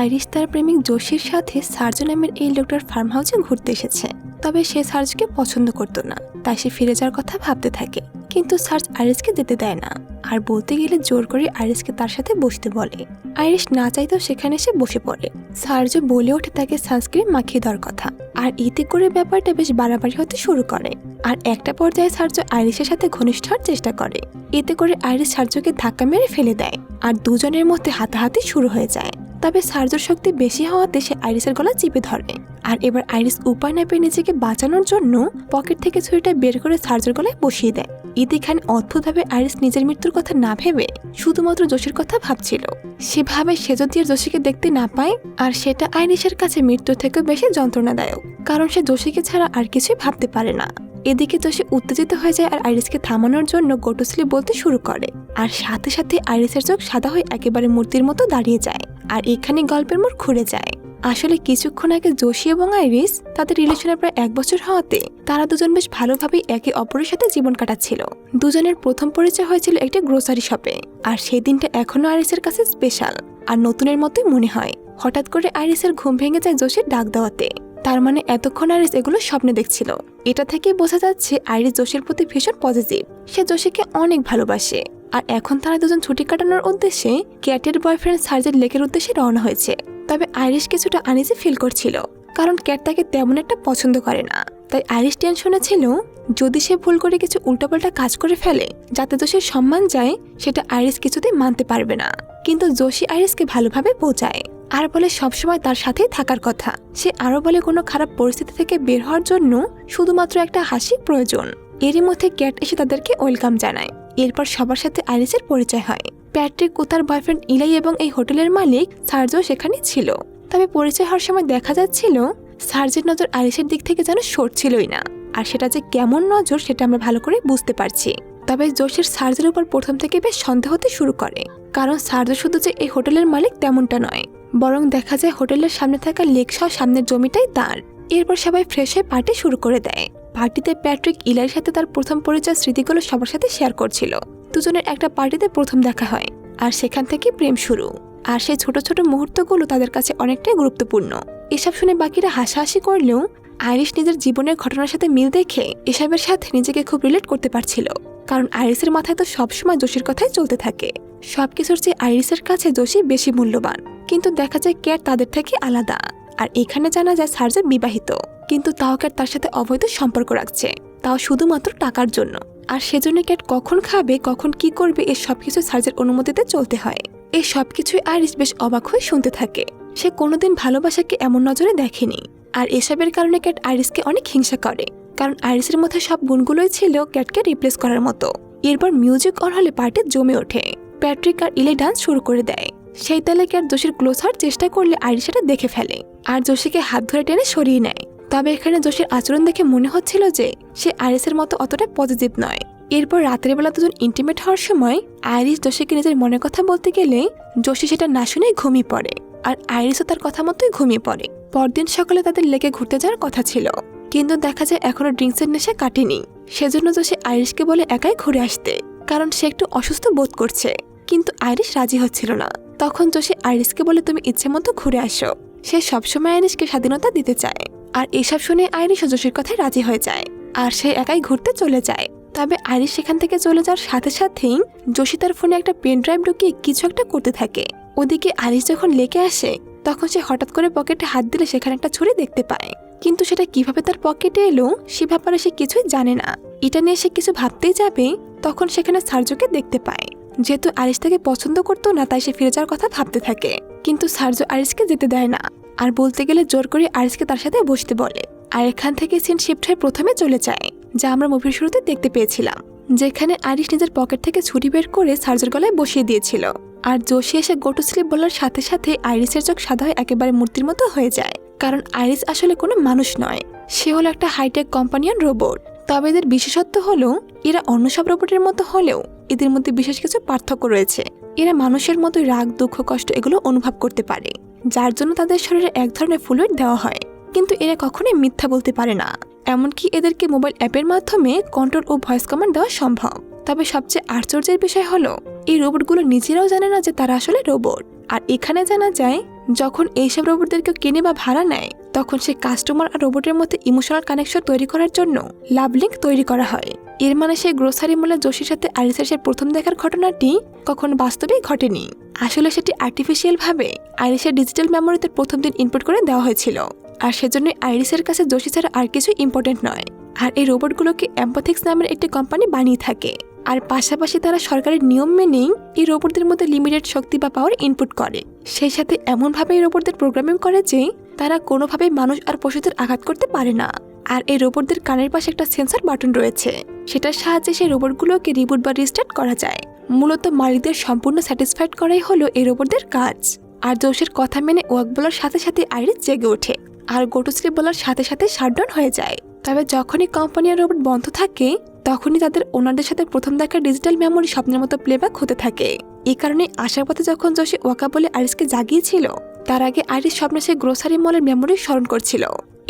Irish তার প্রেমিক জোশির সাথে সার্জো নামের এই লোকটার ফার্ম হাউসে ঘুরতে এসেছে। তবে সে সার্জকে পছন্দ করতো না, তাই সে ফিরে যাওয়ার কথা ভাবতে থাকে। কিন্তু সার্জ আইরিশকে যেতে দেয় না, আর বলতে গেলে জোর করে আইরিশকে তার সাথে বসতে বলে। আইরিশ না চাইতেও সেখানে এসে বসে পড়ে। সার্জো বলে ওঠে তাকে সানস্ক্রিন মাখিয়ে দেওয়ার কথা, আর এতে করে ব্যাপারটা বেশ বাড়াবাড়ি হতে শুরু করে। আর একটা পর্যায়ে সার্জো আইরিশের সাথে ঘনিষ্ঠ হওয়ার চেষ্টা করে। এতে করে আইরিশ সার্জোকে ধাক্কা মেরে ফেলে দেয়, আর দুজনের মধ্যে হাতাহাতি শুরু হয়ে যায়। তবে সার্জোর শক্তি বেশি হওয়াতে সে আইরিসের গলা চিপে ধরে। আর এবার আইরিস উপায় না পেয়ে নিজেকে বাঁচানোর জন্য পকেট থেকে ছুরিটা বের করে সার্জোর গলায় বসিয়ে দেয়। এখানে অদ্ভুতভাবে আইরিস নিজের মৃত্যুর কথা না ভেবে শুধুমাত্র জোশির কথা ভাবছিল। সে ভাবে সে যদি আর জোশিকে দেখতে না পায়, আর সেটা আইরিসের কাছে মৃত্যুর থেকেও বেশি যন্ত্রণাদায়ক, কারণ সে জোশিকে ছাড়া আর কিছুই ভাবতে পারে না। এদিকে জোশি উত্তেজিত হয়ে যায় আর আইরিসকে থামানোর জন্য গো টু স্লিপ বলতে শুরু করে। আর সাথে সাথে আইরিসের চোখ সাদা হয়ে একেবারে মূর্তির মতো দাঁড়িয়ে যায়। আর এখানে গল্পের মোড় ঘুরে যায়। আসলে কিছুক্ষণ আগে জোশি এবং আইরিস তাদের রিলেশনে প্রায় 1 বছর হওয়াতে তারা দুজন বেশ ভালোভাবেই একে অপরের সাথে জীবন কাটাচ্ছিল। দুজনের প্রথম পরিচয় হয়েছিল একটি গ্রোসারি শপে, আর সেই দিনটা এখনো আইরিসের কাছে স্পেশাল আর নতুনের মতোই মনে হয়। হঠাৎ করে আইরিসের ঘুম ভেঙে যায় জোশির ডাক দেওয়াতে। তার মানে এতক্ষণ আইরিস এগুলো স্বপ্নে দেখছিল। এটা থেকেই বোঝা যাচ্ছে আইরিস জোশির প্রতি ভীষণ পজিটিভ। সে জোশিকে অনেক ভালোবাসে। আর এখন তারা দুজন ছুটি কাটানোর উদ্দেশ্যে ক্যাটের বয়ফ্রেন্ড সার্জের লেকের উদ্দেশ্যে রওনা হয়েছে। তবে আইরিশ কিছুটা আনইজি ফিল করছিল, কারণ ক্যাট তাকে তেমন একটা পছন্দ করে না। তাই আইরিশ টেনশনে ছিল যদি সে ভুল করে কিছু উল্টাপাল্টা কাজ করে ফেলে যাতে জোশির সম্মান যায়, সেটা আইরিশ কিছুতেই মানতে পারবে না। কিন্তু জোশি আইরিশকে ভালোভাবে বোঝায় আর বলে সবসময় তার সাথেই থাকার কথা। সে আরো বলে কোনো খারাপ পরিস্থিতি থেকে বের হওয়ার জন্য শুধুমাত্র একটা হাসি প্রয়োজন। এরই মধ্যে ক্যাট এসে তাদেরকে ওয়েলকাম জানায়। এরপর সবার সাথে আইরিসের পরিচয় হয়। প্যাট্রিক ও তার বয়ফ্রেন্ড ইলাই এবং এই হোটেলের মালিক সার্জো সেখানে ছিল। তবে পরিচয় হওয়ার সময় দেখা যাচ্ছিল সার্জের নজর আইরিসের দিক থেকে যেন সরছিলই না। আর সেটা যে কেমন নজর সেটা আমরা ভালো করে বুঝতে পারছি। তবে জোশির সার্জের উপর প্রথম থেকে বেশ সন্দেহ হতে শুরু করে, কারণ সার্জো শুধু যে এই হোটেলের মালিক তেমনটা নয়, বরং দেখা যায় হোটেলের সামনে থাকা লেক সহ সামনের জমিটাই তার। এরপর সবাই ফ্রেশ হয়ে পার্টি শুরু করে দেয়। পার্টিতে প্যাট্রিক ইলাইয়ের সাথে তার প্রথম পরিচয় স্মৃতিগুলো সবার সাথে শেয়ার করছিল। দুজনের একটা পার্টিতে প্রথম দেখা হয়, আর সেখান থেকে প্রেম শুরু। আর সেই ছোট ছোট মুহূর্তগুলো তাদের কাছে অনেকটাই গুরুত্বপূর্ণ। এসব শুনে বাকিরা হাসাহাসি করলেও আইরিশ নিজের জীবনের ঘটনার সাথে মিল দেখে এসবের সাথে নিজেকে খুব রিলেট করতে পারছিল, কারণ আইরিসের মাথায় তো সবসময় জোশির কথাই চলতে থাকে। সবকিছুর চেয়ে আইরিসের কাছে জোশি বেশি মূল্যবান। কিন্তু দেখা যায় ক্যাট তাদের থেকে আলাদা। আর এখানে জানা যায় সার্জো বিবাহিত, কিন্তু তাও ক্যাট তার সাথে অবৈধ সম্পর্ক রাখছে, তাও শুধুমাত্র টাকার জন্য। আর সেজন্য ক্যাট কখন খাবে কখন কি করবে এর সবকিছু সার্জের অনুমতিতে চলতে হয়। এই সবকিছুই আইরিশ বেশ অবাক হয়ে শুনতে থাকে। সে কোনোদিন ভালোবাসাকে এমন নজরে দেখেনি। আর এসবের কারণে ক্যাট আইরিশকে অনেক হিংসা করে, কারণ আইরিশের মধ্যে সব গুণগুলোই ছিল ক্যাটকে রিপ্লেস করার মতো। এরপর মিউজিক অন হলে পার্টি জমে ওঠে। প্যাট্রিক আর ইলে ডান্স শুরু করে দেয়। সেই তালে ক্যাট জোশির ক্লোজ হওয়ার চেষ্টা করলে আইরিশ এটা দেখে ফেলে আর জোশিকে হাত ধরে টেনে সরিয়ে নেয়। তবে এখানে জোশির আচরণ দেখে মনে হচ্ছিল যে সে আইরিসের মতো অতটা পজিটিভ নয়। এরপর রাতের বেলা দুজন ইন্টিমেট হওয়ার সময় আইরিশ জোশিকে নিজের মনের কথা বলতে গেলে জোশি সেটা না শুনেই ঘুমিয়ে পড়ে, আর আইরিশও তার কথা মতোই ঘুমিয়ে পড়ে। পরদিন সকালে তাদের লেকে ঘুরতে যাওয়ার কথা ছিল, কিন্তু দেখা যায় এখনো ড্রিঙ্কসের নেশা কাটেনি। সেজন্য জোশি আইরিশকে বলে একাই ঘুরে আসতে, কারণ সে একটু অসুস্থ বোধ করছে। কিন্তু আইরিশ রাজি হচ্ছিল না। তখন জোশি আইরিশকে বলে তুমি ইচ্ছে মতো ঘুরে আসো। সে সবসময় আইরিশকে স্বাধীনতা দিতে চায়। আর এসব শুনে আইরিশ ও জোশির কথায় রাজি হয়ে যায়, আর সে একাই ঘুরতে চলে যায়। তবে আইরিশ সেখান থেকে চলে যাওয়ার সাথে সাথেই জোশি তার ফোনে একটা পেন ড্রাইভ ঢুকিয়ে কিছু একটা করতে থাকে। ওদিকে আইরিশ যখন লেকে আসে তখন সে হঠাৎ করে পকেটে হাত দিলে সেখানে একটা ছুরি দেখতে পায়, কিন্তু সেটা কিভাবে তার পকেটে এলো সে ব্যাপারে সে কিছুই জানে না। এটা নিয়ে সে কিছু ভাবতেই যাবে তখন সেখানে সার্জোকে দেখতে পায়। যেহেতু আইরিশ তাকে পছন্দ করতো না তাই সে ফিরে যাওয়ার কথা ভাবতে থাকে, কিন্তু সার্জো আইরিশকে যেতে দেয় না। আর বলতে গেলে জোর করে আইরিশকে তার সাথে বসতে বলে। আর এখান থেকে সিন শিফট হয়ে প্রথমে চলে যায়, যা আমরা মুভির শুরুতে দেখতে পেয়েছিলাম, যেখানে আইরিশ নিজের পকেট থেকে ছুরি বের করে সার্জোর গলায় বসিয়ে দিয়েছিল। আর জোশি এসে গো টু স্লিপ বলার সাথে সাথে আইরিশের চোখ সাদা হয়ে একেবারে মূর্তির মতো হয়ে যায়, কারণ আইরিশ আসলে কোনো মানুষ নয়, সে হলো একটা হাইটেক কম্পানিয়ন রোবট। তবে এদের বিশেষত্ব হলো এরা অন্য সব রোবটের মতো হলেও এদের মধ্যে বিশেষ কিছু পার্থক্য রয়েছে। এরা মানুষের মতো রাগ, দুঃখ, কষ্ট এগুলো অনুভব করতে পারে, যার জন্য তাদের শরীরে এক ধরনের ফ্লুইড দেওয়া হয়। কিন্তু এরা কখনোই মিথ্যা বলতে পারে না, এমনকি এদেরকে মোবাইল অ্যাপের মাধ্যমে কন্ট্রোল ও ভয়েস কমান্ড দেওয়া সম্ভব। তবে সবচেয়ে আশ্চর্যের বিষয় হলো এই রোবটগুলো নিজেরাও জানে না যে তারা আসলে রোবট। আর এখানে জানা যায় যখন এইসব রোবটদেরকে কিনে বা ভাড়া নেয় তখন সে কাস্টমার আর রোবটের মধ্যে ইমোশনাল কানেকশন তৈরি করার জন্য লাভ লিঙ্ক তৈরি করা হয়। এর মানে সেই গ্রোসারি মলে জোশির সাথে আইরিসের সে প্রথম দেখার ঘটনাটি কখনো বাস্তবেই ঘটেনি। আসলে সেটি আর্টিফিশিয়াল ভাবে আইরিসের ডিজিটাল মেমোরিতে প্রথম দিন ইনপুট করে দেওয়া হয়েছিল। আর সেজন্য আইরিসের কাছে জোশি ছাড়া আর কিছু ইম্পর্টেন্ট নয়। আর এই রোবটগুলোকে এম্পাথিক্স নামের একটি কোম্পানি বানিয়ে থাকে। আর পাশাপাশি তারা সরকারের নিয়ম মেনেই এই রোবটদের মধ্যে লিমিটেড শক্তি বা পাওয়ার ইনপুট করে। সেই সাথে এমনভাবে এই রোবটদের প্রোগ্রামিং করে যে তারা কোনোভাবেই মানুষ আর পশুদের আঘাত করতে পারে না। আর এই রোবটদের কানের পাশে একটা সেন্সর বাটন রয়েছে, সেটার সাহায্যে সেই রোবটগুলোকে রিবুট বা রিস্টার্ট করা যায়। মূলত মালিকদের সম্পূর্ণ স্যাটিসফাইড করাই হলো এই রোবটদের কাজ। আর জোশের কথা মেনে ওয়াক বলার সাথে সাথে আইরিস জেগে ওঠে আর গো টু স্লিপ বলার সাথে সাথে শাটডাউন হয়ে যায়। তবে যখনই কোম্পানি আর রোবট বন্ধ থাকে তখনই তাদের ওনারদের সাথে প্রথম দেখা ডিজিটাল মেমোরি স্বপ্নের মতো প্লেব্যাক হতে থাকে। এই কারণে আসার পথে যখন জোশি ওয়াকা বলে আইরিসকে জাগিয়েছিল তার আগে আইরিস স্বপ্নে সে গ্রোসারি মলের মেমোরি স্মরণ করছিল।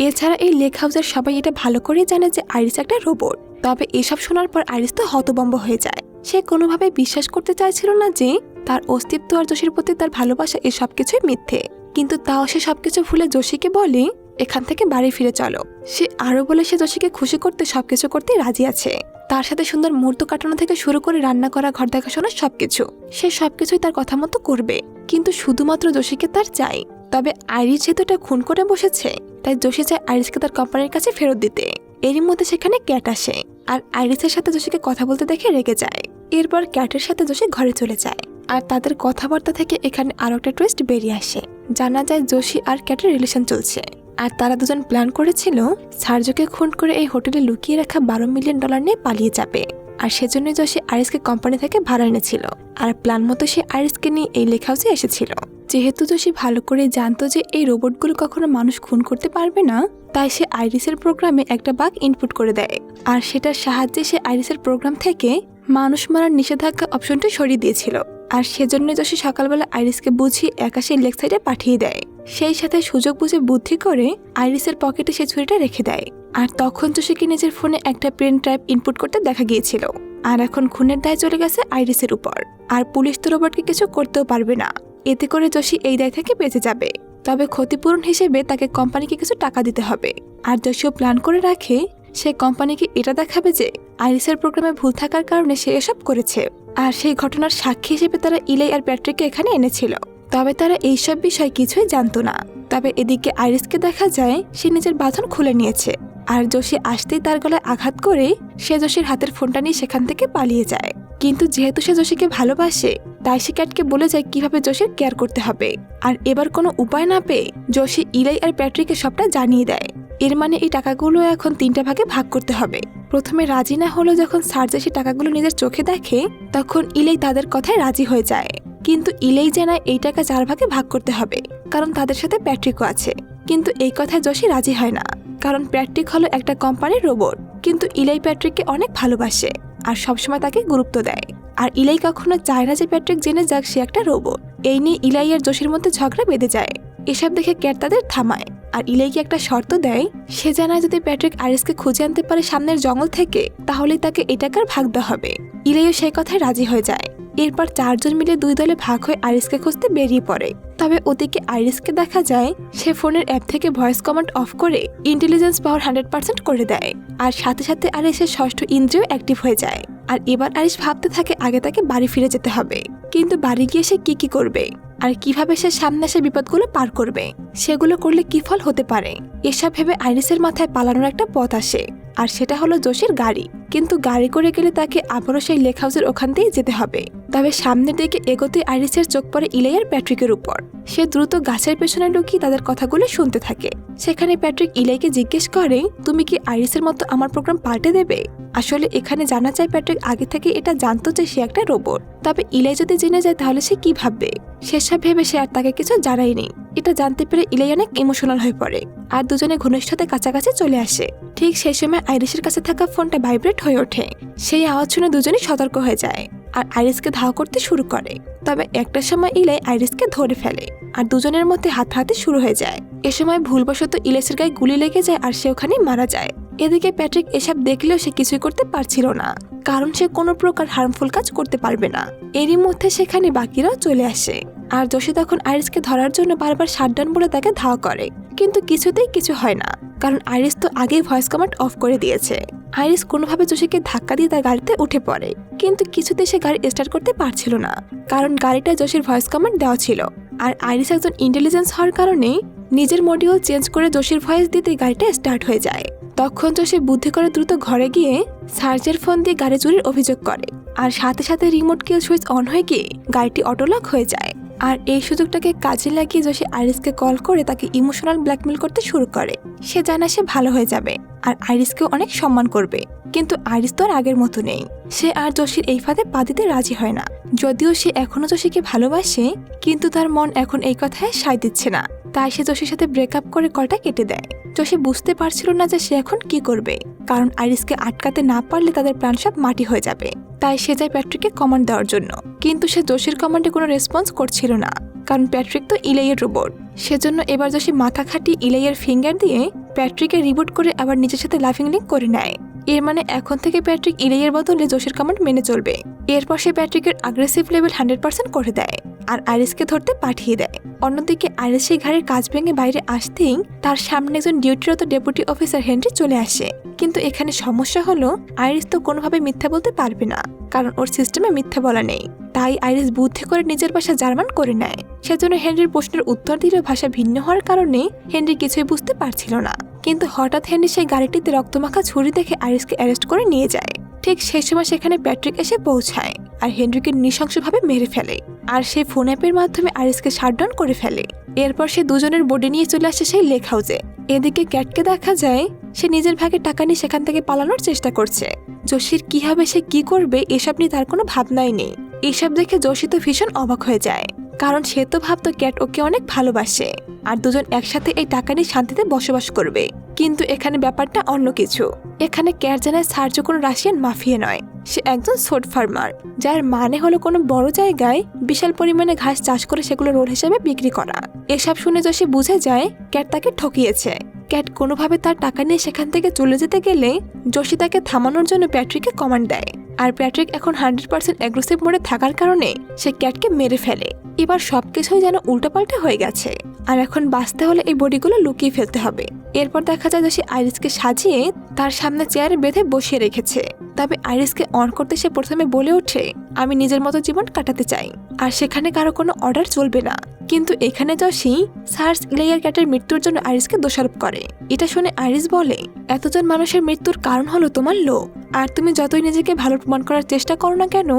এছাড়া এই লেক হাউসের সবাই এটা ভালো করে জানে যে আইরিস একটা রোবট। তবে এসব শোনার পর আইরিস তো হতভম্ব হয়ে যায়। সে কোনোভাবে বিশ্বাস করতে চাইছিল না যে তার অস্তিত্ব আর জোশির প্রতি তার ভালোবাসা এই সবকিছুই মিথ্যে। কিন্তু তাও সে সবকিছু ভুলে জোশিকে বলে এখান থেকে বাড়ি ফিরে চলো। সে আরো বলে সে জোশিকে খুশি করতে সবকিছু করতে রাজি আছে। তার সাথে সুন্দর মুহূর্ত কাটানো থেকে শুরু করে রান্না করা, ঘর দেখাশোনা সবকিছু সে সবকিছুই তার কথা মতো করবে। কিন্তু শুধুমাত্র জোশিকে তার চাই। তবে আইরিস যেহেতু এটা খুন করে বসেছে তাই জোশি চায় আইরিসকে তার কোম্পানির কাছে ফেরত দিতে। এরই মধ্যে সেখানে ক্যাট আসে আর আইরিসের সাথে জোশিকে কথা বলতে দেখে রেগে যায়। এরপর ক্যাটের সাথে জোশি ঘরে চলে যায়। আর তাদের কথাবার্তা থেকে এখানে আরো একটা টুইস্ট বেরিয়ে আসে। জানা যায় জোশি আর ক্যাটের রিলেশন চলছে। আর তারা দুজন প্ল্যান করেছিল সার্জোকে খুন করে এই হোটেলে লুকিয়ে রাখা $12 মিলিয়ন নিয়ে পালিয়ে যাবে। আর সেজন্যই জোশি আইরিসকে কোম্পানি থেকে ভাড়া এনেছিল। আর প্ল্যান মতো সে আইরিসকে নিয়ে এই লেক হাউসে এসেছিল। যেহেতু জোশি ভালো করে জানতো যে এই রোবটগুলো কখনো মানুষ খুন করতে পারবে না, তাই সে আইরিসের প্রোগ্রামে একটা বাগ ইনপুট করে দেয়। আর সেটার সাহায্যে সে আইরিসের প্রোগ্রাম থেকে মানুষ মারার নিষেধাজ্ঞা অপশনটা সরিয়ে দিয়েছিল। আর সেজন্য জোশি সকালবেলা আইরিসকে বুঝিয়ে একা সেই লেক সাইডে পাঠিয়ে দেয়। সেই সাথে সুযোগ বুঝে বুদ্ধি করে আইরিসের পকেটে সে ছুরিটা রেখে দেয়। আর তখন জোশিকে নিজের ফোনে একটা পেন ড্রাইভ ইনপুট করতে দেখা গিয়েছিল। আর এখন খুনের দায় চলে গেছে আইরিসের উপর। আর পুলিশ তো রোবটকে কিছু করতেও পারবে না। এতে করে জোশি এই দায় থেকে বেঁচে যাবে। তবে ক্ষতিপূরণ হিসেবে তাকে কোম্পানিকে কিছু টাকা দিতে হবে। আর জোশিও প্ল্যান করে রাখে সে কোম্পানিকে এটা দেখাবে যে আইরিসের প্রোগ্রামে ভুল থাকার কারণে সে এসব করেছে। আর সেই ঘটনার সাক্ষী হিসেবে তারা ইলাই আর প্যাট্রিককে এখানে এনেছিল। তবে তারা এইসব বিষয় কিছুই জানতো না। তবে এদিকে আইরিসকে দেখা যায় সে নিজের বাঁধন খুলে নিয়েছে। আর জোশি আসতেই তার গলায় আঘাত করে সে জোশির হাতের ফোনটা নিয়ে সেখান থেকে পালিয়ে যায়। কিন্তু যেহেতু সে জোশিকে ভালোবাসে তাই সে ক্যাটকে বলে যায় কিভাবে জোশির কেয়ার করতে হবে। আর এবার কোনো উপায় না পেয়ে জোশি ইলাই আর প্যাট্রিককে সবটা জানিয়ে দেয়। এর মানে এই টাকাগুলো এখন 3টা ভাগে ভাগ করতে হবে। প্রথমে রাজি না হলো যখন সার্জে সেই টাকাগুলো নিজের চোখে দেখে তখন ইলাই তাদের কথায় রাজি হয়ে যায়। কিন্তু ইলাই জানায় এই টাকা 4 ভাগে ভাগ করতে হবে, কারণ তাদের সাথে প্যাট্রিকও আছে। কিন্তু এই কথায় জোশি রাজি হয় না, কারণ প্যাট্রিক হলো একটা কোম্পানির রোবট। কিন্তু ইলাই প্যাট্রিককে অনেক ভালোবাসে আর সবসময় তাকে গুরুত্ব দেয়। আর ইলাই কখনো চায় না যে প্যাট্রিক জেনে যাক সে একটা রোবট। এই নিয়ে ইলাই আর জোশির মধ্যে ঝগড়া বেঁধে যায়। এসব দেখে ক্যাট তাদের থামায় আর ইলাইকে একটা শর্ত দেয়। সে জানায় যদি প্যাট্রিক আইরিসকে খুঁজে আনতে পারে সামনের জঙ্গল থেকে তাহলেই তাকে এই টাকার ভাগ দেওয়া হবে। ইলাইও সেই কথায় রাজি হয়ে যায়। এরপর 4 জন মিলে 2 দলে ভাগ হয়ে আইরিসকে খুঁজতে বেরিয়ে পড়ে। তবে ওদিকে আইরিসকে দেখা যায় সে ফোনের অ্যাপ থেকে ভয়েস কমান্ড অফ করে ইন্টেলিজেন্স পাওয়ার 100% করে দেয়। আর সাথে সাথে আইরিসের 6ষ্ঠ ইন্দ্রিয় অ্যাক্টিভ হয়ে যায়। আর এবার আইরিস ভাবতে থাকে আগে তাকে বাড়ি ফিরে যেতে হবে। কিন্তু বাড়ি গিয়ে সে কি করবে আর কিভাবে সে সামনে আসে বিপদগুলো পার করবে, সেগুলো করলে কি ফল হতে পারে, এসব ভেবে আইরিসের মাথায় পালানোর একটা পথ আসে। আর সেটা হলো জোশির গাড়ি। কিন্তু গাড়ি করে গেলে তাকে আবারও সেই লেক হাউসের ওখান দিয়ে যেতে হবে। তবে সামনের দিকে এগোতে আইরিসের চোখ পড়ে ইলাই আর প্যাট্রিকের উপর। সে দ্রুত গাছের পেছনে লুকিয়ে তাদের কথাগুলো শুনতে থাকে। সেখানে প্যাট্রিক ইলাইকে জিজ্ঞেস করে তুমি কি আইরিসের মতো আমার প্রোগ্রাম পাল্টে দেবে। আসলে এখানে জানা যায় প্যাট্রিক আগে থেকে এটা জানতো যে সে একটা রোবট। তবে ইলাই যদি জেনে যায় তাহলে সে কি ভাববে, সেসব ভেবে সে আর তাকে কিছু জানায়নি। এটা জানতে পেরে ইলাই অনেক ইমোশনাল হয়ে পড়ে আর দুজনে ঘনিষ্ঠতার কাছাকাছি চলে আসে। ঠিক সেই সময় আইরিসের কাছে থাকা ফোনটা ভাইব্রেট হয়ে ওঠে। সেই আওয়াজ শুনে দুজনেই সতর্ক হয়ে যায় আর আইরিসকে ধাওয়া করতে শুরু করে। তবে একটা সময় ইলাই আইরিসকে ধরে ফেলে আর দুজনের মধ্যে হাতাহাতি শুরু হয়ে যায়। এ সময় ভুলবশত ইলাইসের গায়ে গুলি লেগে যায় আর সে ওখানেই মারা যায়। এদিকে প্যাট্রিক এসব দেখলেও সে কিছুই করতে পারছিল না, কারণ সে কোনো প্রকার হার্মফুল কাজ করতে পারবে না। এরই মধ্যে সেখানে বাকিরাও চলে আসে আর জোশী তখন আইরিসকে ধরার জন্য বারবার সাবধান বলে তাকে ধাওয়া করে, কিন্তু কিছুতেই কিছু হয় না, কারণ আইরিস তো আগেই ভয়েস কমান্ড অফ করে দিয়েছে। আইরিস কোনোভাবে জোশীকে ধাক্কা দিয়ে তার গাড়িতে উঠে পড়ে, কিন্তু কিছুতেই সে গাড়ি স্টার্ট করতে পারছিল না, কারণ গাড়িটা জোশীর ভয়েস কমান্ড দেওয়া ছিল। আর আইরিস একজন ইন্টেলিজেন্স হওয়ার কারণে নিজের মডিউল চেঞ্জ করে জোশীর ভয়েস দিতে গাড়িটা স্টার্ট হয়ে যায়। তখন জোশী বুদ্ধি করে দ্রুত ঘরে গিয়ে সার্জের ফোন দিয়ে গাড়ি চুরির অভিযোগ করে, আর সাথে সাথে রিমোট কিল সুইচ অন হয়ে গিয়ে গাড়িটি অটোলক হয়ে যায়। আর এই সুযোগটাকে কাজে লাগিয়ে জোশী আইরিসকে কল করে তাকে ইমোশনাল ব্ল্যাকমেল করতে শুরু করে। সে জানা সে ভালো হয়ে যাবে আর আইরিসকেও অনেক সম্মান করবে, কিন্তু আইরিস তো আর আগের মতো নেই। সে আর জোশীর এই ফাঁদে পা দিতে রাজি হয় না। যদিও সে এখনো জোশীকে ভালোবাসে, কিন্তু তার মন এখন এই কথায় সায় দিচ্ছে না। তাই সে জোশীর সাথে ব্রেকআপ করে কলটা কেটে দেয়। জোশী বুঝতে পারছিল না যে সে এখন কি করবে, কারণ আইরিসকে আটকাতে না পারলে তাদের প্রাণ সব মাটি হয়ে যাবে। তাই সে যায় প্যাট্রিককে কমান্ড দেওয়ার জন্য, কিন্তু সে জোশীর কমান্ডে কোনো রেসপন্স করছিল না, কারণ প্যাট্রিক তো ইলাইয়ের রোবট। সেজন্য এবার জোশী মাথা খাটিয়ে ইলাইয়ের ফিঙ্গার দিয়ে প্যাট্রিকে রিবুট করে আবার নিজের সাথে লাফিং লিঙ্ক করে নেয়। এর মানে এখন থেকে প্যাট্রিক ইলাইয়ের বদলে জোশীর কমান্ড মেনে চলবে। এরপর সে প্যাট্রিকের অ্যাগ্রেসিভ লেভেল 100% করে দেয় আর আইরিসকে ধরতে পাঠিয়ে দেয়। অন্যদিকে আইরিস সেই ঘাড়ির কাজ ভেঙে বাইরে আসতেই তার সামনে একজন ডিউটিরত ডেপুটি অফিসার হেনরি চলে আসে। কিন্তু এখানে সমস্যা হলো আইরিস তো কোনোভাবে মিথ্যা বলতে পারবে না, কারণ ওর সিস্টেমে মিথ্যা বলা নেই। তাই আইরিস বুদ্ধি করে নিজের ভাষা জার্মান করে নেয়। সেজন্য হেনরির প্রশ্নের উত্তর দিলেও ভাষা ভিন্ন হওয়ার কারণে হেনরি কিছুই বুঝতে পারছিল না। কিন্তু হঠাৎ হেনরি সেই গাড়িটিতে রক্তমাখা ছুরি দেখে আইরিসকে অ্যারেস্ট করে নিয়ে যায়। ঠিক সেই সময় সেখানে প্যাট্রিক এসে পৌঁছায় আর হেনরিকে নৃশংসভাবে মেরে ফেলে, আর সে ফোন অ্যাপের মাধ্যমে আইরিসকে শাটডাউন করে ফেলে। এরপর সে দুজনের বডি নিয়ে চলে আসে সেই লেক হাউসে। এদিকে ক্যাটকে দেখা যায় সে নিজের ভাগে টাকা নিয়ে সেখান থেকে পালানোর চেষ্টা করছে। জোশীর কি হবে, সে কি করবে, এসব নিয়ে তার কোনো ভাবনাই নেই। এসব দেখে জোশী তো ভীষণ অবাক হয়ে যায়, কারণ সে তো ভাবতো ক্যাট ওকে অনেক ভালোবাসে আর দুজন একসাথে এই টাকা নিয়ে শান্তিতে বসবাস করবে। কিন্তু এখানে ব্যাপারটা অন্য কিছু। এখানে ক্যাট জানায় সার্জো কোনো রাশিয়ান মাফিয়া নয়, সে একজন সোট ফার্মার, যার মানে হলো কোনো বড় জায়গায় বিশাল পরিমাণে ঘাস চাষ করে সেগুলো রোল হিসেবে বিক্রি করা। এসব শুনে জোশী বুঝে যায় ক্যাট তাকে ঠকিয়েছে। ক্যাট কোনোভাবে তার টাকা নিয়ে সেখান থেকে চলে যেতে গেলে জোশী তাকে থামানোর জন্য প্যাট্রিককে কমান্ড দেয়। আর প্যাট্রিক এখন 100% অ্যাগ্রেসিভ মোডে থাকার কারণে সে ক্যাটকে মেরে ফেলে। এবার সবকিছুই যেন উল্টোপাল্টা হয়ে গেছে, আর এখন বাঁচতে হলে এই বডিগুলো লুকিয়ে ফেলতে হবে। এরপর দেখা যায় যে সে আইরিসকে সাজিয়ে তার সামনে চেয়ারে বেঁধে বসিয়ে রেখেছে। তবে আইরিসকে অন করতে সে প্রথমে বলে ওঠে, আমি নিজের মতো জীবন কাটাতে চাই আর সেখানে কারো কোনো অর্ডার চলবে না। কিন্তু এখানে জোশী সার্জ ইলাইয়ার ক্যাটের মৃত্যুর জন্য আইরিসকে দোষারোপ করে। এটা শুনে আইরিস বলে, এতজন মানুষের মৃত্যুর কারণ হলো তোমার লোভ, আর তুমি যতই নিজেকে ভালো প্রমাণ করার চেষ্টা করো না কেন,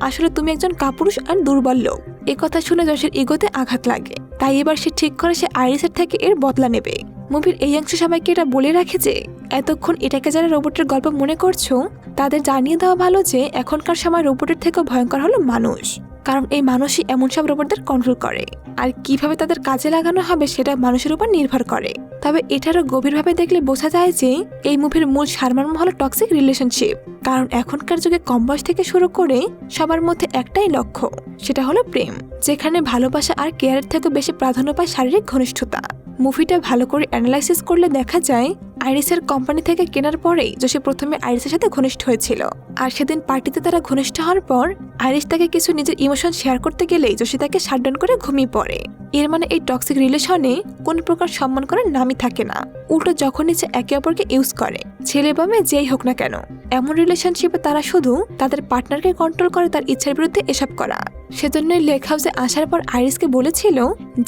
আসলে তুমি একজন কাপুরুষ আর দুর্বল লোক। এ কথা শুনে জোশীর ইগোতে আঘাত লাগে। তাই এবার সে ঠিক করে সে আইরিসের থেকে এর বদলা নেবে। মুভির এই অংশ সবাইকে এটা বলে রাখে যে এতক্ষণ এটাকে যারা রোবটের গল্প মনে করছো তাদের জানিয়ে দেওয়া ভালো যে এখনকার সময় রোবটের থেকেও ভয়ঙ্কর হলো মানুষ, কারণ এই মানুষই এমন সব রোবটদের কন্ট্রোল করে, আর কিভাবে তাদের কাজে লাগানো হবে সেটা মানুষের উপর নির্ভর করে। তবে এটারও গভীরভাবে দেখলে বোঝা যায় যে এই মুভির মূল সারমর্ম হলো টক্সিক রিলেশনশিপ। কারণ এখনকার যুগে কম বয়স থেকে শুরু করে সবার মধ্যে একটাই লক্ষ্য, সেটা হলো প্রেম, যেখানে ভালোবাসা আর কেয়ারের থেকে বেশি প্রাধান্য পায় শারীরিক ঘনিষ্ঠতা। মুভিটা ভালো করে অ্যানালাইসিস করলে দেখা যায় আইরিসের কোম্পানি থেকে কেনার পরেই জোশী প্রথমে আইরিসের সাথে ঘনিষ্ঠ হয়েছিল, আর সেদিন পার্টিতে তারা ঘনিষ্ঠ হওয়ার পর আইরিস তাকে কিছু নিজের ইমোশন শেয়ার করতে গেলেই জোশী তাকে শাটডাউন করে ঘুমিয়ে পড়ে। এর মানে এই টক্সিক রিলেশনে কোন প্রকার সম্মান করার নামই থাকে না, উল্টো যখন নিচে একে অপরকে ইউজ করে, ছেলে বা মেয়ে যেই হোক না কেন। এমন রিলেশনশিপে তারা শুধু তাদের পার্টনারকে কন্ট্রোল করে তার ইচ্ছার বিরুদ্ধে এসব করা। সেজন্যই লেক হাউসে আসার পর আইরিসকে বলেছিল,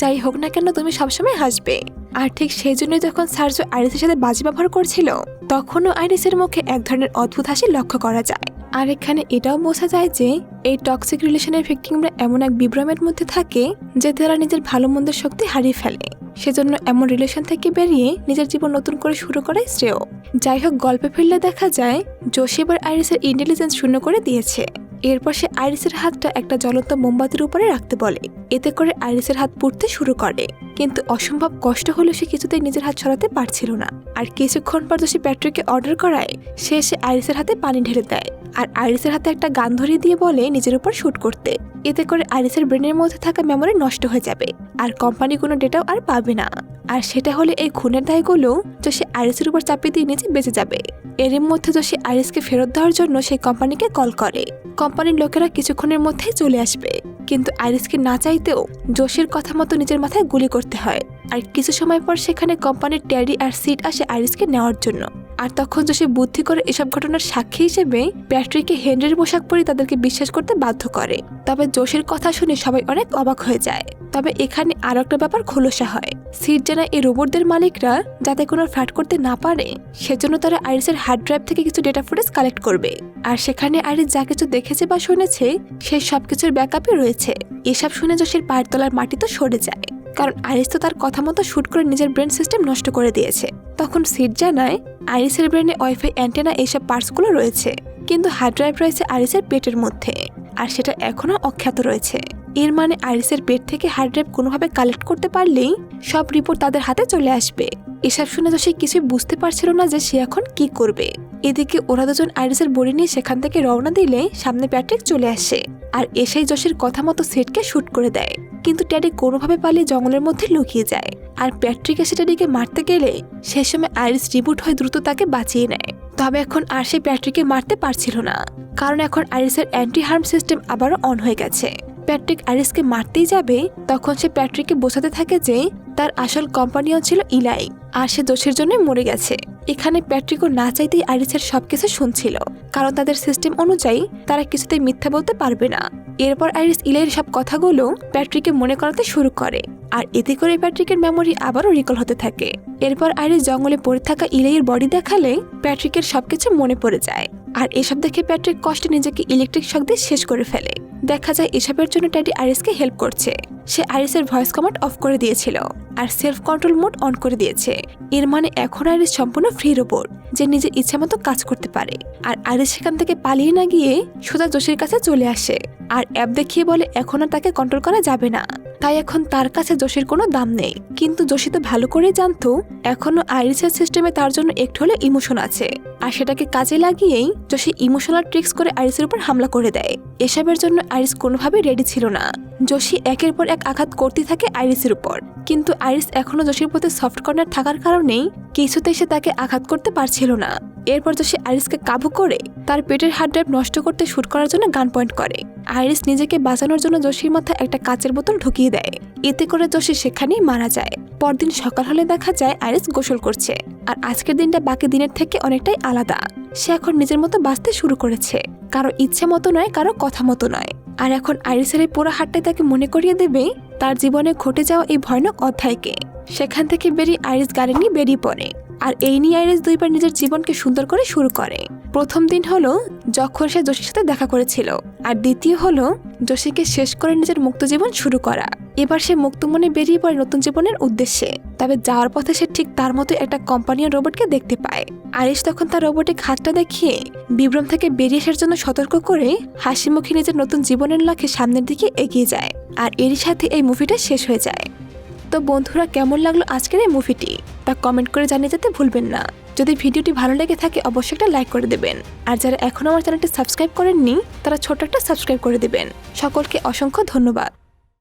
যাই হোক না কেন তুমি সবসময় হাসবে। আর ঠিক সেই জন্যই যখন সার্জো আইরিসের সাথে বাজি ব্যবহার করছিল তখনও আইরিসের মুখে এক ধরনের অদ্ভুত হাসি লক্ষ্য করা যায়। আর এখানে এটাও বোঝা যায় যে এই টক্সিক রিলেশনের ভিকটিমরা এমন এক বিভ্রমের মধ্যে থাকে যে তারা নিজের ভালো মন্দের শক্তি হারিয়ে ফেলে। সেজন্য এমন রিলেশন থেকে বেরিয়ে নিজের জীবন নতুন করে শুরু করাই শ্রেয়। যাই হোক, গল্পে ফিরলে দেখা যায় জোশী এবার আইরিসের ইন্টেলিজেন্স শূন্য করে দিয়েছে। এরপর সে আইরিসের হাতটা একটা জ্বলন্ত মোমবাতির উপরে রাখতে বলে। এতে করে আইরিসের হাত পুড়তে শুরু করে, কিন্তু অসম্ভব কষ্ট হলেও সে কিছুতেই নিজের হাত সরাতে পারছিল না। আর কিছুক্ষণ পর সে প্যাট্রিককে অর্ডার করায় সে এসে আইরিসের হাতে পানি ঢেলে দেয় আর আইরিসের হাতে একটা গান ধরিয়ে দিয়ে বলে নিজের উপর শুট করতে। এতে করে আইরিসের ব্রেনের মধ্যে থাকা মেমোরি নষ্ট হয়ে যাবে আর কোম্পানি কোনো ডেটাও আর পাবে না। আর সেটা হলে এই খুনের দায়গুলো সে আইরিসের উপর চাপিয়ে দিয়ে নিজে বেঁচে যাবে। এর মধ্যে সে আইরিসকে ফেরত দেওয়ার জন্য সেই কোম্পানিকে কল করে। কোম্পানির লোকেরা কিছুক্ষণের মধ্যেই চলে আসবে, কিন্তু আইরিসকে না চাইতেও জোশের কথা মতো নিজের মাথায় গুলি করতে হয়। আর কিছু সময় পর সেখানে কোম্পানির ট্যাডি আর সিড আসে আইরিসকে নেওয়ার জন্য। আর তখন জোশে বুদ্ধি করে এসব ঘটনার সাক্ষী হিসেবে প্যাট্রিককে হেনরির পোশাক পরে তাদেরকে বিশ্বাস করতে বাধ্য করে। তবে জোশের কথা শুনে সবাই অনেক অবাক হয়ে যায়। তবে এখানে আরো একটা ব্যাপার খোলসা হয়। সিড জানায় এই রোবটদের মালিকরা যাতে কোনো ফ্ল্যাট করতে না পারে সেজন্য তারা আইরিসের হার্ড ড্রাইভ থেকে কিছু ডেটা ফুটেজ কালেক্ট করবে। আর সেখানে আইরিস যা কিছু দেখেছে বা শুনেছে সেই সবকিছুর ব্যাকআপই রয়েছে। এসব শুনে জোশের পায়ের তলার মাটি তো সরে যায়, কারণ আইরিস তো তার কথা মতো শুট করে নিজের ব্রেন সিস্টেম নষ্ট করে দিয়েছে। তখন সিড জানায় আইরিসের ব্রেনে ওয়াইফাই অ্যান্টেনা এইসব পার্টসগুলো রয়েছে, কিন্তু হার্ড ড্রাইভ রয়েছে আইরিসের পেটের মধ্যে, আর সেটা এখনো অখ্যাত রয়েছে। এর মানে আইরিসের পেট থেকে হার্ড ড্রাইভ কোনোভাবে কালেক্ট করতে পারলেই সব রিপোর্ট তাদের হাতে চলে আসবে। এসব শুনে তো সে কিছুই বুঝতে পারছিল না যে সে এখন কি করবে। এদিকে ওরা দুজন আইরিসের বডি নিয়ে সেখান থেকে রওনা দিলে সামনে প্যাট্রিক চলে আসে আর এসেই জোশের কথা মতো সেটকে শুট করে দেয়। কিন্তু ট্যাডি কোনোভাবে পালিয়ে জঙ্গলের মধ্যে লুকিয়ে যায়। আর প্যাট্রিক এসে ট্যাডিকে মারতে গেলে সেই সময় আইরিস রিবুট হয়ে দ্রুত তাকে বাঁচিয়ে নেয়। তবে এখন আর সে প্যাট্রিককে মারতে পারছিল না, কারণ এখন আইরিসের অ্যান্টি হার্ম সিস্টেম আবারও অন হয়ে গেছে। প্যাট্রিক আইরিসকে মারতেই যাবে তখন সে প্যাট্রিককে বোঝাতে থাকে যে তার আসল কোম্পানিও ছিল ইলাই, আর সে দোষের জন্য মরে গেছে। এখানে প্যাট্রিকও না চাইতেই আইরিসের সবকিছু শুনছিল, কারণ তাদের সিস্টেম অনুযায়ী তারা কিছুতেই মিথ্যা বলতে পারবে না। এরপর আইরিস ইলাইয়ের সব কথাগুলো প্যাট্রিককে মনে করাতে শুরু করে, আর এতে করে প্যাট্রিকের মেমোরি আবারও রিকল হতে থাকে। এরপর আইরিস জঙ্গলে পড়ে থাকা ইলাইয়ের বডি দেখালে প্যাট্রিকের সবকিছু মনে পড়ে যায়। আর এসব দেখে প্যাট্রিক কষ্টে নিজেকে ইলেকট্রিক শক দিয়ে শেষ করে ফেলে। দেখা যায় এসবের জন্য ট্যাডি আইরিসকে হেল্প করছে। সে আইরিসের ভয়েস কমান্ড অফ করে দিয়েছিল আর সেলফ কন্ট্রোল মোড অন করে দিয়েছে। এর মানে এখন আইরিস সম্পূর্ণ ফ্রি রোবট যে নিজের ইচ্ছা মতো কাজ করতে পারে। আর আইরিস সেখান থেকে পালিয়ে না গিয়ে সোজা জোশের কাছে চলে আসে আর অ্যাপ দেখিয়ে বলে এখন আর তাকে কন্ট্রোল করা যাবে না, তাই এখন তার কাছে জোশের কোনো দাম নেই। কিন্তু জোশী তো ভালো করে জানতো এখনো আইরিসের সিস্টেমে তার জন্য একটু হলে ইমোশন আছে, আর সেটাকে কাজে লাগিয়েই জোশী ইমোশনাল ট্রিক্স করে আইরিসের উপর হামলা করে দেয়। এসবের জন্য আইরিস কোনোভাবেই রেডি ছিল না। জোশী একের পর এক আঘাত করতে থাকে আইরিসের উপর, কিন্তু আইরিস এখনো জোশীর প্রতি সফট কর্নার থাকার কারণেই কিছুতেই সে তাকে আঘাত করতে পারছিল না। এরপর জোশী আইরিসকে কাবু করে তার পেটের হার্ড ড্রাইভ নষ্ট করতে শুট করার জন্য গান পয়েন্ট করে। আইরিস নিজেকে বাঁচানোর জন্য জোশীর মাথায় একটা কাচের বোতল ঢুকিয়ে দেয়। এতে করে জোশী সেখানেই মারা যায়। পরদিন সকাল হলে দেখা যায় আইরিস গোসল করছে, আর আজকের দিনটা বাকি দিনের থেকে অনেকটাই আলাদা। সে এখন নিজের মতো বাঁচতে শুরু করেছে, কারো ইচ্ছে মতো নয়, কারো কথা মতো নয়। আর এখন আইরিসের এই পুরো হাটটাই তাকে মনে করিয়ে দেবে তার জীবনে ঘটে যাওয়া এই ভয়ানক অধ্যায়কে। সেখান থেকে বেরিয়ে আইরিস গাড়ি নিয়ে বেরিয়ে পড়ে, আর এই নিয়ে আইরিস দুইবার নিজের জীবনকে সুন্দর করে শুরু করে। প্রথম দিন হলো যখন সে জোশীর সাথে দেখা করেছিল, আর দ্বিতীয় হলো জোশীকে শেষ করে নিজের মুক্ত জীবন শুরু করা। এবার সে মুক্ত মনে বেরিয়ে পড়ে নতুন জীবনের উদ্দেশ্যে। তবে যাওয়ার পথে সে ঠিক তার মতো একটা কোম্পানির রোবটকে দেখতে পায়। আইরিস তখন তার রোবটিক হাতটা দেখিয়ে বিভ্রম থেকে বেরিয়ে আসার জন্য সতর্ক করে হাসি মুখে নিজের নতুন জীবনের লক্ষ্যে সামনের দিকে এগিয়ে যায়। আর এরই সাথে এই মুভিটা শেষ হয়ে যায়। তো বন্ধুরা, কেমন লাগলো আজকের এই মুভিটি তা কমেন্ট করে জানিয়ে যেতে ভুলবেন না। যদি ভিডিওটি ভালো লেগে থাকে অবশ্যই একটা লাইক করে দেবেন, আর যারা এখনো আমার চ্যানেলটি সাবস্ক্রাইব করেননি তারা ছোট একটা সাবস্ক্রাইব করে দেবেন। সকলকে অসংখ্য ধন্যবাদ।